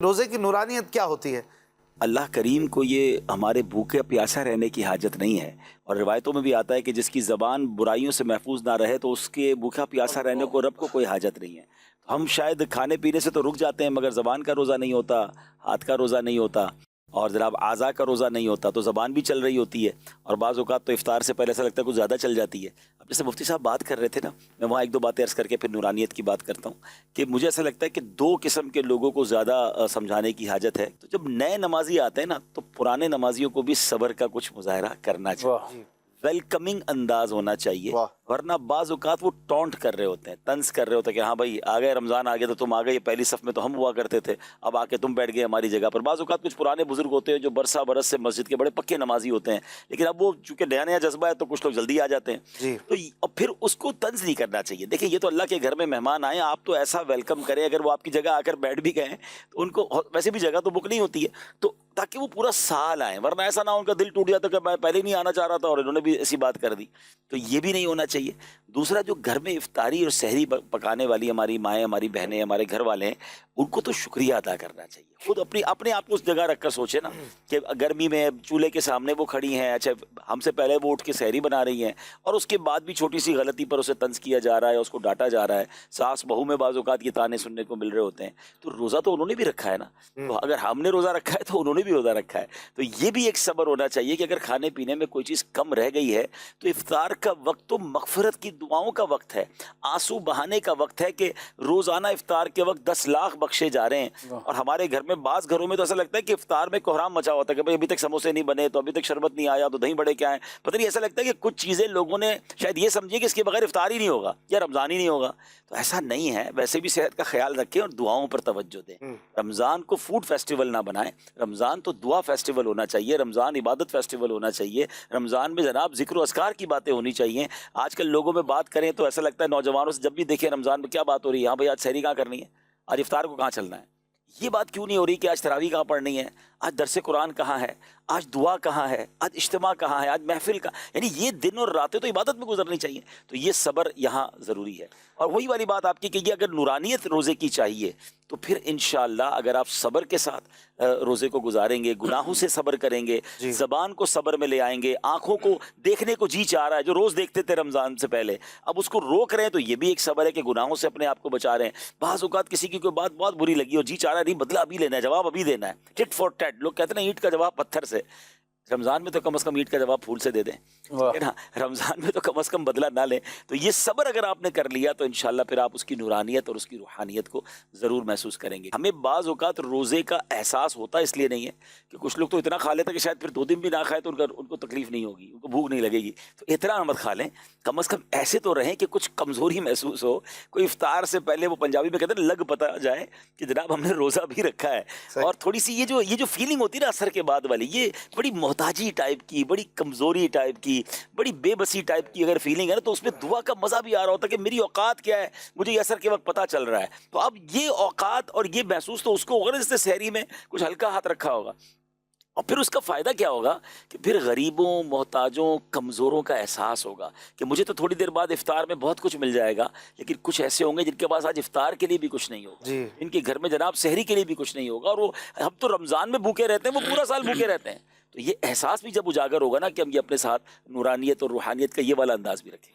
روزے کی نورانیت کیا ہوتی ہے؟ اللہ کریم کو یہ ہمارے بھوکے پیاسا رہنے کی حاجت نہیں ہے، اور روایتوں میں بھی آتا ہے کہ جس کی زبان برائیوں سے محفوظ نہ رہے تو اس کے بھوکا پیاسا رہنے کو رب کو کوئی حاجت نہیں ہے۔ ہم شاید کھانے پینے سے تو رک جاتے ہیں، مگر زبان کا روزہ نہیں ہوتا، ہاتھ کا روزہ نہیں ہوتا، اور جناب اعضاء کا روزہ نہیں ہوتا، تو زبان بھی چل رہی ہوتی ہے، اور بعض اوقات تو افطار سے پہلے ایسا لگتا ہے کچھ زیادہ چل جاتی ہے۔ اب جیسے مفتی صاحب بات کر رہے تھے نا، میں وہاں ایک دو باتیں عرض کر کے پھر نورانیت کی بات کرتا ہوں کہ مجھے ایسا لگتا ہے کہ دو قسم کے لوگوں کو زیادہ سمجھانے کی حاجت ہے۔ تو جب نئے نمازی آتے ہیں نا تو پرانے نمازیوں کو بھی صبر کا کچھ مظاہرہ کرنا چاہیے، ویلکمنگ انداز ہونا چاہیے، ورنہ بعض اوقات وہ ٹونٹ کر رہے ہوتے ہیں، طنز کر رہے ہوتے ہیں کہ ہاں بھائی آ گئے رمضان آ گئے تو تم آ گئے، پہلی صف میں تو ہم ہوا کرتے تھے، اب آ کے تم بیٹھ گئے ہماری جگہ پر۔ بعض اوقات کچھ پرانے بزرگ ہوتے ہیں جو برسا برس سے مسجد کے بڑے پکے نمازی ہوتے ہیں، لیکن اب وہ چونکہ نیا نیا جذبہ ہے تو کچھ لوگ جلدی آ جاتے ہیں، تو اب پھر اس کو طنز نہیں کرنا چاہیے۔ دیکھیں یہ تو اللہ کے گھر میں مہمان آئے، آپ تو ایسا ویلکم کریں، اگر وہ آپ کی جگہ آ کر بیٹھ بھی گئے تو ان کو ویسے بھی جگہ تو بک نہیں ہوتی ہے، تو تاکہ وہ پورا سال آئیں، ورنہ ایسا نہ ان کا دل ٹوٹ جاتا کہ میں پہلے نہیں آنا چاہ رہا تھا اور انہوں نے بھی ایسی بات کر دی، تو یہ بھی نہیں ہونا چاہیے۔ دوسرا، جو گھر میں افطاری اور سحری پکانے والی ہماری مائیں، ہماری بہنیں، ہمارے گھر والے ہیں، ان کو تو شکریہ ادا کرنا چاہیے۔ خود اپنے آپ کو اس جگہ رکھ کر سوچے نا کہ گرمی میں چولہے کے سامنے وہ کھڑی ہیں، اچھا ہم سے پہلے وہ اٹھ کے سحری بنا رہی ہیں، اور اس کے بعد بھی چھوٹی سی غلطی پر اسے طنز کیا جا رہا ہے، اس کو ڈانٹا جا رہا ہے، ساس بہو میں بعض اوقات یہ تانے سننے کو مل رہے ہوتے ہیں، تو روزہ تو انہوں نے بھی رکھا ہے نا، تو اگر ہم نے روزہ رکھا ہے تو انہوں نے بھی روزہ رکھا ہے، تو یہ بھی ایک صبر ہونا چاہیے کہ اگر کھانے پینے میں کوئی چیز کم رہ گئی ہے تو افطار کا وقت تو مغفرت کی دعاؤں کا وقت ہے، آنسو بہانے کا وقت ہے کہ روزانہ افطار کے وقت 10 لاکھ بخشے جا رہے ہیں۔ اور ہمارے گھر میں بعض گھروں میں تو ایسا لگتا ہے کہ افطار میں کوہرام مچا ہوتا ہے کہ بھئی ابھی تک سموسے نہیں بنے، تو ابھی تک شربت نہیں آیا، تو دہی بڑے کیا ہیں، پتہ نہیں، ایسا لگتا ہے کہ کچھ چیزیں لوگوں نے شاید یہ سمجھی کہ اس کے بغیر افطار ہی نہیں ہوگا یا رمضان ہی نہیں ہوگا، تو ایسا نہیں ہے۔ ویسے بھی صحت کا خیال رکھیں اور دعاؤں پر توجہ دیں۔ رمضان کو فوڈ فیسٹیول نہ بنائیں، رمضان تو دعا فیسٹیول ہونا چاہیے، رمضان عبادت فیسٹیول ہونا چاہیے، رمضان میں جناب ذکر و اذکار کی باتیں ہونی چاہیے۔ آج کل لوگوں میں بات کریں تو ایسا لگتا ہے نوجوانوں سے جب بھی دیکھیں رمضان میں کیا بات ہو رہی ہے، ہاں بھائی آج سحری کہاں کرنی ہے، آج افطار کو کہاں چلنا ہے، یہ بات کیوں نہیں ہو رہی کہ آج تراویح کہاں پڑھنی ہے، آج درس قرآن کہاں ہے، آج دعا کہاں ہے، آج اجتماع کہاں ہے، آج محفل کا، یعنی یہ دن اور راتیں تو عبادت میں گزرنی چاہیے، تو یہ صبر یہاں ضروری ہے۔ اور وہی والی بات آپ کی کہ یہ اگر نورانیت روزے کی چاہیے تو پھر انشاءاللہ اگر آپ صبر کے ساتھ روزے کو گزاریں گے، گناہوں سے صبر کریں گے، زبان کو صبر میں لے آئیں گے، آنکھوں کو دیکھنے کو جی چاہ رہا ہے جو روز دیکھتے تھے رمضان سے پہلے، اب اس کو روک رہے ہیں تو یہ بھی ایک صبر ہے کہ گناہوں سے اپنے آپ کو بچا رہے ہیں۔ بعض اوقات کسی کی کوئی بات بہت بری لگی اور جی چاہ رہا ہے نہیں بدلہ ابھی لینا ہے، جواب ابھی دینا ہے، ٹٹ فور ٹیٹ، لوگ کہتے ہیں نا اینٹ کا جواب پتھر سے، رمضان میں تو کم از کم اینٹ کا جواب پھول سے دے دیں، رمضان میں تو کم از کم بدلہ نہ لیں۔ تو یہ صبر اگر آپ نے کر لیا تو انشاءاللہ پھر آپ اس کی نورانیت اور اس کی روحانیت کو ضرور محسوس کریں گے۔ ہمیں بعض اوقات روزے کا احساس ہوتا اس لیے نہیں ہے کہ کچھ لوگ تو اتنا کھا لیتے کہ شاید پھر 2 دن بھی نہ کھائے تو ان کو تکلیف نہیں ہوگی، ان کو بھوک نہیں لگے گی، تو اتنا مت کھا لیں، کم از کم ایسے تو رہیں کہ کچھ کمزوری محسوس ہو، کوئی افطار سے پہلے، وہ پنجابی میں کہتے ہیں لگ پتہ جائے کہ جناب ہم نے روزہ بھی رکھا ہے، اور تھوڑی سی یہ جو فیلنگ ہوتی ہے نا اثر کے بعد والی، یہ بڑی محتاجی ٹائپ کی، بڑی کمزوری ٹائپ کی، بڑی بے بسی ٹائپ کی اگر فیلنگ ہے نا تو اس میں دعا کا مزہ بھی آ رہا ہوتا ہے کہ میری اوقات کیا ہے، مجھے یہ اثر کے وقت پتہ چل رہا ہے۔ تو اب یہ اوقات اور یہ محسوس تو اس کو ہوگا جس نے سحری میں کچھ ہلکا ہاتھ رکھا ہوگا، اور پھر اس کا فائدہ کیا ہوگا کہ پھر غریبوں، محتاجوں، کمزوروں کا احساس ہوگا کہ مجھے تو تھوڑی دیر بعد افطار میں بہت کچھ مل جائے گا، لیکن کچھ ایسے ہوں گے جن کے پاس آج افطار کے لیے بھی کچھ نہیں ہوگا، ان کے گھر میں جناب سحری کے لیے بھی کچھ نہیں ہوگا، اور وہ ہم تو رمضان میں بھوکے رہتے ہیں، وہ پورا سال بھوکے رہتے ہیں۔ تو یہ احساس بھی جب اجاگر ہوگا نا کہ ہم یہ اپنے ساتھ نورانیت اور روحانیت کا یہ والا انداز بھی رکھیں۔